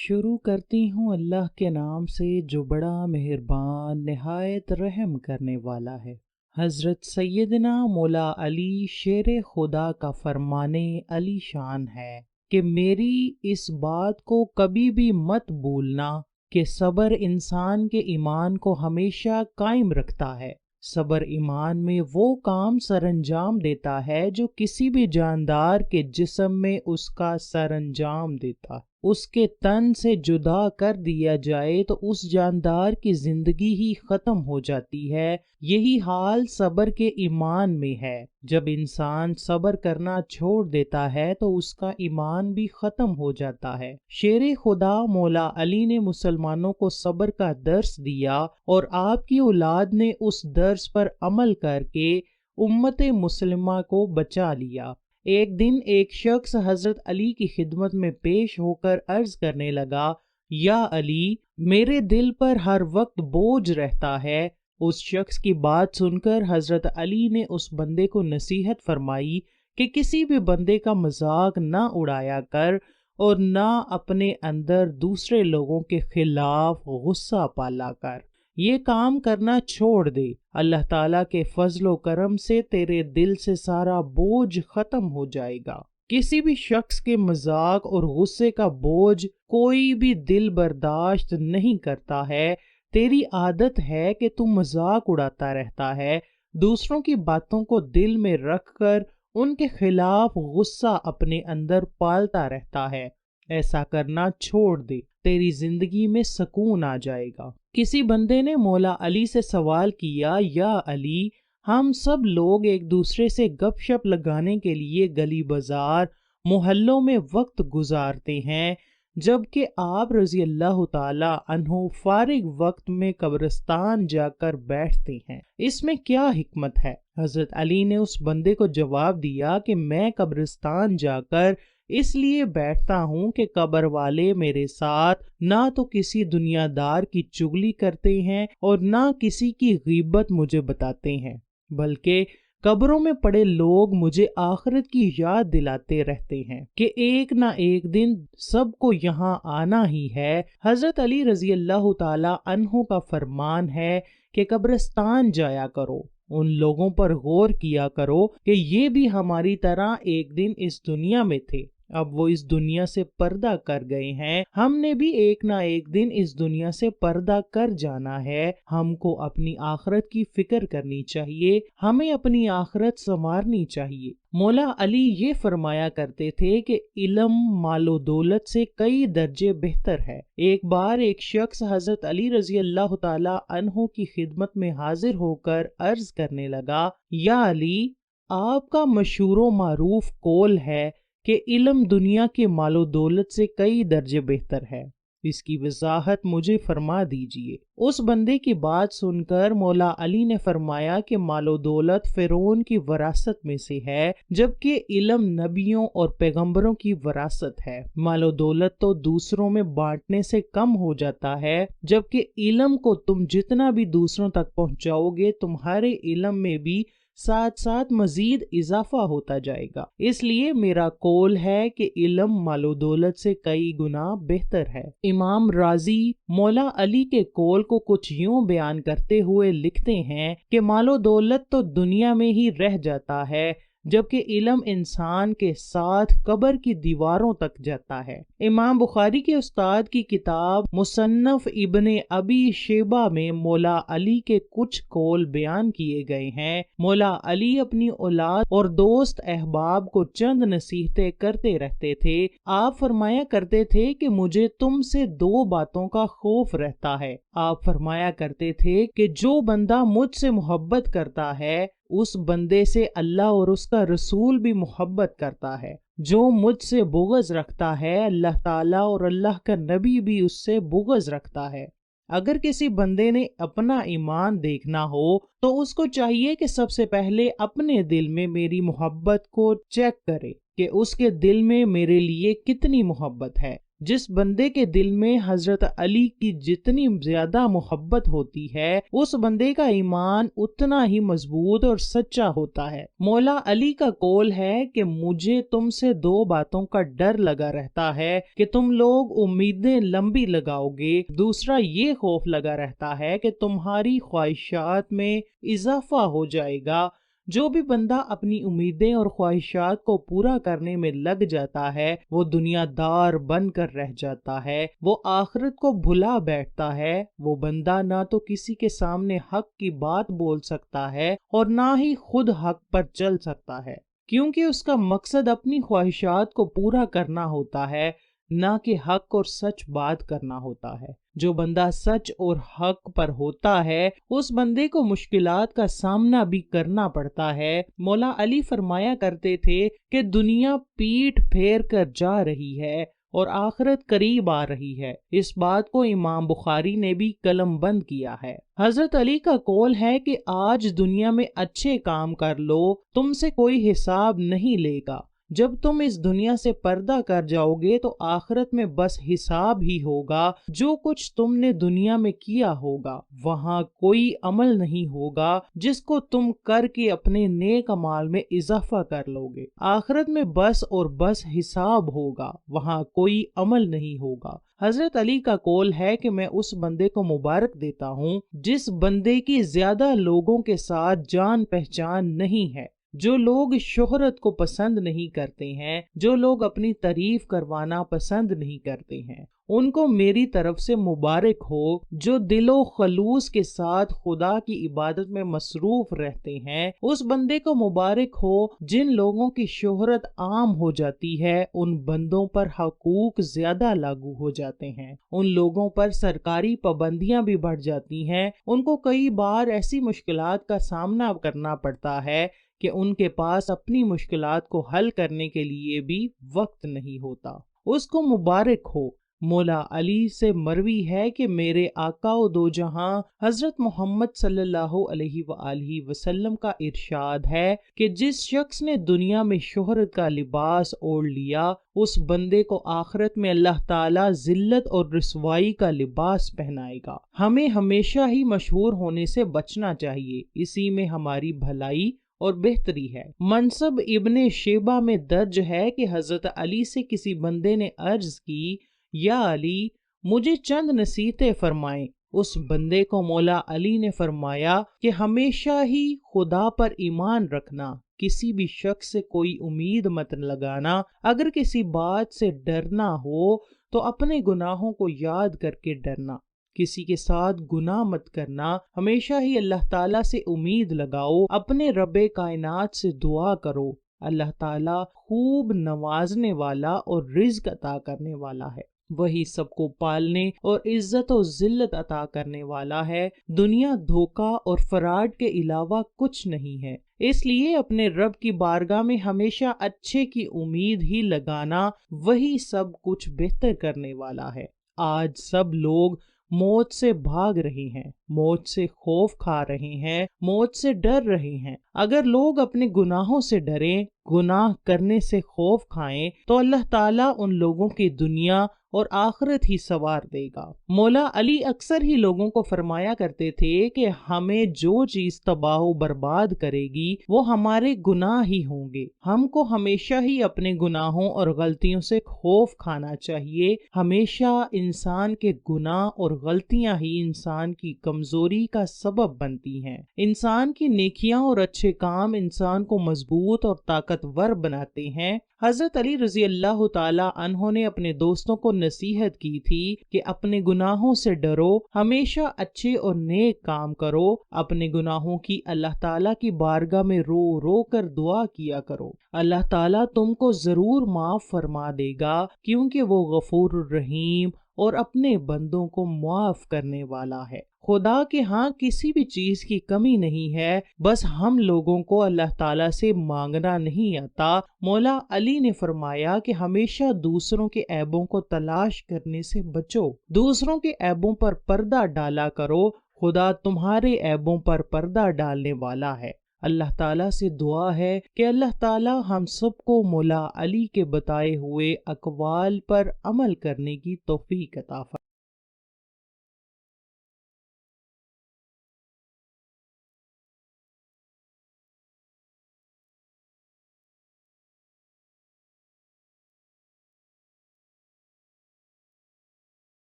شروع کرتی ہوں اللہ کے نام سے جو بڑا مہربان نہایت رحم کرنے والا ہے۔ حضرت سیدنا مولا علی شیر خدا کا فرمانے علی شان ہے کہ میری اس بات کو کبھی بھی مت بھولنا کہ صبر انسان کے ایمان کو ہمیشہ قائم رکھتا ہے۔ صبر ایمان میں وہ کام سر انجام دیتا ہے جو کسی بھی جاندار کے جسم میں اس کا سر انجام دیتا ہے۔ اس کے تن سے جدا کر دیا جائے تو اس جاندار کی زندگی ہی ختم ہو جاتی ہے۔ یہی حال صبر کے ایمان میں ہے۔ جب انسان صبر کرنا چھوڑ دیتا ہے تو اس کا ایمان بھی ختم ہو جاتا ہے۔ شیر خدا مولا علی نے مسلمانوں کو صبر کا درس دیا اور آپ کی اولاد نے اس درس پر عمل کر کے امت مسلمہ کو بچا لیا۔ ایک دن ایک شخص حضرت علی کی خدمت میں پیش ہو کر عرض کرنے لگا، یا علی، میرے دل پر ہر وقت بوجھ رہتا ہے۔ اس شخص کی بات سن کر حضرت علی نے اس بندے کو نصیحت فرمائی کہ کسی بھی بندے کا مذاق نہ اڑایا کر اور نہ اپنے اندر دوسرے لوگوں کے خلاف غصہ پالا کر۔ یہ کام کرنا چھوڑ دے، اللہ تعالیٰ کے فضل و کرم سے تیرے دل سے سارا بوجھ ختم ہو جائے گا۔ کسی بھی شخص کے مذاق اور غصے کا بوجھ کوئی بھی دل برداشت نہیں کرتا ہے۔ تیری عادت ہے کہ تو مذاق اڑاتا رہتا ہے، دوسروں کی باتوں کو دل میں رکھ کر ان کے خلاف غصہ اپنے اندر پالتا رہتا ہے۔ ایسا کرنا چھوڑ دے، تیری زندگی میں سکون آ جائے گا۔ کسی بندے نے مولا علی سے سوال کیا، یا علی، ہم سب لوگ ایک دوسرے سے گپ شپ لگانے کے لیے گلی بازار محلوں میں وقت گزارتے ہیں، جبکہ آپ رضی اللہ تعالی عنہ فارغ وقت میں قبرستان جا کر بیٹھتے ہیں، اس میں کیا حکمت ہے؟ حضرت علی نے اس بندے کو جواب دیا کہ میں قبرستان جا کر اس لیے بیٹھتا ہوں کہ قبر والے میرے ساتھ نہ تو کسی دنیا دار کی چغلی کرتے ہیں اور نہ کسی کی غیبت مجھے بتاتے ہیں، بلکہ قبروں میں پڑے لوگ مجھے آخرت کی یاد دلاتے رہتے ہیں کہ ایک نہ ایک دن سب کو یہاں آنا ہی ہے۔ حضرت علی رضی اللہ تعالی عنہ کا فرمان ہے کہ قبرستان جایا کرو، ان لوگوں پر غور کیا کرو کہ یہ بھی ہماری طرح ایک دن اس دنیا میں تھے، اب وہ اس دنیا سے پردہ کر گئے ہیں، ہم نے بھی ایک نہ ایک دن اس دنیا سے پردہ کر جانا ہے۔ ہم کو اپنی آخرت کی فکر کرنی چاہیے، ہمیں اپنی آخرت سنوارنی چاہیے۔ مولا علی یہ فرمایا کرتے تھے کہ علم مال و دولت سے کئی درجے بہتر ہے۔ ایک بار ایک شخص حضرت علی رضی اللہ تعالی عنہ کی خدمت میں حاضر ہو کر عرض کرنے لگا، یا علی، آپ کا مشہور و معروف قول ہے کہ علم دنیا کے مال و دولت سے کئی درجے بہتر ہے، اس کی وضاحت مجھے فرما دیجئے۔ اس بندے کی بات سن کر مولا علی نے فرمایا کہ مال و دولت فرعون کی وراثت میں سے ہے، جبکہ علم نبیوں اور پیغمبروں کی وراثت ہے۔ مال و دولت تو دوسروں میں بانٹنے سے کم ہو جاتا ہے، جبکہ علم کو تم جتنا بھی دوسروں تک پہنچاؤ گے تمہارے علم میں بھی ساتھ ساتھ مزید اضافہ ہوتا جائے گا۔ اس لیے میرا قول ہے کہ علم مال و دولت سے کئی گنا بہتر ہے۔ امام رازی مولا علی کے قول کو کچھ یوں بیان کرتے ہوئے لکھتے ہیں کہ مال و دولت تو دنیا میں ہی رہ جاتا ہے، جبکہ علم انسان کے ساتھ قبر کی دیواروں تک جاتا ہے۔ امام بخاری کے استاد کی کتاب مصنف ابن ابی شیبہ میں مولا علی کے کچھ قول بیان کیے گئے ہیں۔ مولا علی اپنی اولاد اور دوست احباب کو چند نصیحتیں کرتے رہتے تھے۔ آپ فرمایا کرتے تھے کہ مجھے تم سے دو باتوں کا خوف رہتا ہے۔ آپ فرمایا کرتے تھے کہ جو بندہ مجھ سے محبت کرتا ہے اس بندے سے اللہ اور اس کا رسول بھی محبت کرتا ہے، جو مجھ سے بغض رکھتا ہے اللہ تعالیٰ اور اللہ کا نبی بھی اس سے بغض رکھتا ہے۔ اگر کسی بندے نے اپنا ایمان دیکھنا ہو تو اس کو چاہیے کہ سب سے پہلے اپنے دل میں میری محبت کو چیک کرے کہ اس کے دل میں میرے لیے کتنی محبت ہے۔ جس بندے کے دل میں حضرت علی کی جتنی زیادہ محبت ہوتی ہے اس بندے کا ایمان اتنا ہی مضبوط اور سچا ہوتا ہے۔ مولا علی کا قول ہے کہ مجھے تم سے دو باتوں کا ڈر لگا رہتا ہے کہ تم لوگ امیدیں لمبی لگاؤ گے، دوسرا یہ خوف لگا رہتا ہے کہ تمہاری خواہشات میں اضافہ ہو جائے گا۔ جو بھی بندہ اپنی امیدیں اور خواہشات کو پورا کرنے میں لگ جاتا ہے وہ دنیا دار بن کر رہ جاتا ہے، وہ آخرت کو بھلا بیٹھتا ہے۔ وہ بندہ نہ تو کسی کے سامنے حق کی بات بول سکتا ہے اور نہ ہی خود حق پر چل سکتا ہے، کیونکہ اس کا مقصد اپنی خواہشات کو پورا کرنا ہوتا ہے، نہ کہ حق اور سچ بات کرنا ہوتا ہے۔ جو بندہ سچ اور حق پر ہوتا ہے اس بندے کو مشکلات کا سامنا بھی کرنا پڑتا ہے۔ مولا علی فرمایا کرتے تھے کہ دنیا پیٹھ پھیر کر جا رہی ہے اور آخرت قریب آ رہی ہے۔ اس بات کو امام بخاری نے بھی قلم بند کیا ہے۔ حضرت علی کا قول ہے کہ آج دنیا میں اچھے کام کر لو، تم سے کوئی حساب نہیں لے گا۔ جب تم اس دنیا سے پردہ کر جاؤ گے تو آخرت میں بس حساب ہی ہوگا۔ جو کچھ تم نے دنیا میں کیا ہوگا وہاں کوئی عمل نہیں ہوگا جس کو تم کر کے اپنے نیک اعمال میں اضافہ کر لو گے۔ آخرت میں بس اور بس حساب ہوگا، وہاں کوئی عمل نہیں ہوگا۔ حضرت علی کا قول ہے کہ میں اس بندے کو مبارک دیتا ہوں جس بندے کی زیادہ لوگوں کے ساتھ جان پہچان نہیں ہے۔ جو لوگ شہرت کو پسند نہیں کرتے ہیں، جو لوگ اپنی تعریف کروانا پسند نہیں کرتے ہیں، ان کو میری طرف سے مبارک ہو۔ جو دل و خلوص کے ساتھ خدا کی عبادت میں مصروف رہتے ہیں اس بندے کو مبارک ہو۔ جن لوگوں کی شہرت عام ہو جاتی ہے ان بندوں پر حقوق زیادہ لاگو ہو جاتے ہیں، ان لوگوں پر سرکاری پابندیاں بھی بڑھ جاتی ہیں، ان کو کئی بار ایسی مشکلات کا سامنا کرنا پڑتا ہے کہ ان کے پاس اپنی مشکلات کو حل کرنے کے لیے بھی وقت نہیں ہوتا۔ اس کو مبارک ہو۔ مولا علی سے مروی ہے کہ میرے آقا و دو جہاں حضرت محمد صلی اللہ علیہ وآلہ وسلم کا ارشاد ہے کہ جس شخص نے دنیا میں شہرت کا لباس اوڑھ لیا اس بندے کو آخرت میں اللہ تعالیٰ ذلت اور رسوائی کا لباس پہنائے گا۔ ہمیں ہمیشہ ہی مشہور ہونے سے بچنا چاہیے، اسی میں ہماری بھلائی اور بہتری ہے۔ منصب ابن شیبہ میں درج ہے کہ حضرت علی سے کسی بندے نے عرض کی، یا علی مجھے چند نصیحتیں فرمائیں۔ اس بندے کو مولا علی نے فرمایا کہ ہمیشہ ہی خدا پر ایمان رکھنا، کسی بھی شخص سے کوئی امید مت لگانا، اگر کسی بات سے ڈرنا ہو تو اپنے گناہوں کو یاد کر کے ڈرنا، کسی کے ساتھ گناہ مت کرنا، ہمیشہ ہی اللہ تعالیٰ سے امید لگاؤ، اپنے رب کائنات سے دعا کرو، اللہ تعالیٰ خوب نوازنے والا اور رزق عطا کرنے والا ہے، وہی سب کو پالنے اور عزت و ذلت عطا کرنے والا ہے۔ دنیا دھوکہ اور فراڈ کے علاوہ کچھ نہیں ہے، اس لیے اپنے رب کی بارگاہ میں ہمیشہ اچھے کی امید ہی لگانا، وہی سب کچھ بہتر کرنے والا ہے۔ آج سب لوگ موت سے بھاگ رہے ہیں، موت سے خوف کھا رہے ہیں، موت سے ڈر رہے ہیں۔ اگر لوگ اپنے گناہوں سے ڈریں، گناہ کرنے سے خوف کھائیں تو اللہ تعالیٰ ان لوگوں کی دنیا اور آخرت ہی سنوار دے گا۔ مولا علی اکثر ہی لوگوں کو فرمایا کرتے تھے کہ ہمیں جو چیز تباہ و برباد کرے گی وہ ہمارے گناہ ہی ہوں گے۔ ہم کو ہمیشہ ہی اپنے گناہوں اور غلطیوں سے خوف کھانا چاہیے۔ ہمیشہ انسان کے گناہ اور غلطیاں ہی انسان کی کمزوری کا سبب بنتی ہیں۔ انسان کی نیکیاں اور اچھے کام انسان کو مضبوط اور طاقتور بناتے ہیں۔ حضرت علی رضی اللہ تعالیٰ عنہ نے اپنے دوستوں کو نصیحت کی تھی کہ اپنے گناہوں سے ڈرو، ہمیشہ اچھے اور نیک کام کرو، اپنے گناہوں کی اللہ تعالیٰ کی بارگاہ میں رو رو کر دعا کیا کرو، اللہ تعالیٰ تم کو ضرور معاف فرما دے گا، کیونکہ وہ غفور الرحیم اور اپنے بندوں کو معاف کرنے والا ہے۔ خدا کے ہاں کسی بھی چیز کی کمی نہیں ہے، بس ہم لوگوں کو اللہ تعالیٰ سے مانگنا نہیں آتا۔ مولا علی نے فرمایا کہ ہمیشہ دوسروں کے عیبوں کو تلاش کرنے سے بچو، دوسروں کے عیبوں پر پردہ ڈالا کرو، خدا تمہارے عیبوں پر پردہ ڈالنے والا ہے۔ اللہ تعالیٰ سے دعا ہے کہ اللہ تعالیٰ ہم سب کو مولا علی کے بتائے ہوئے اقوال پر عمل کرنے کی توفیق عطا فرمائے۔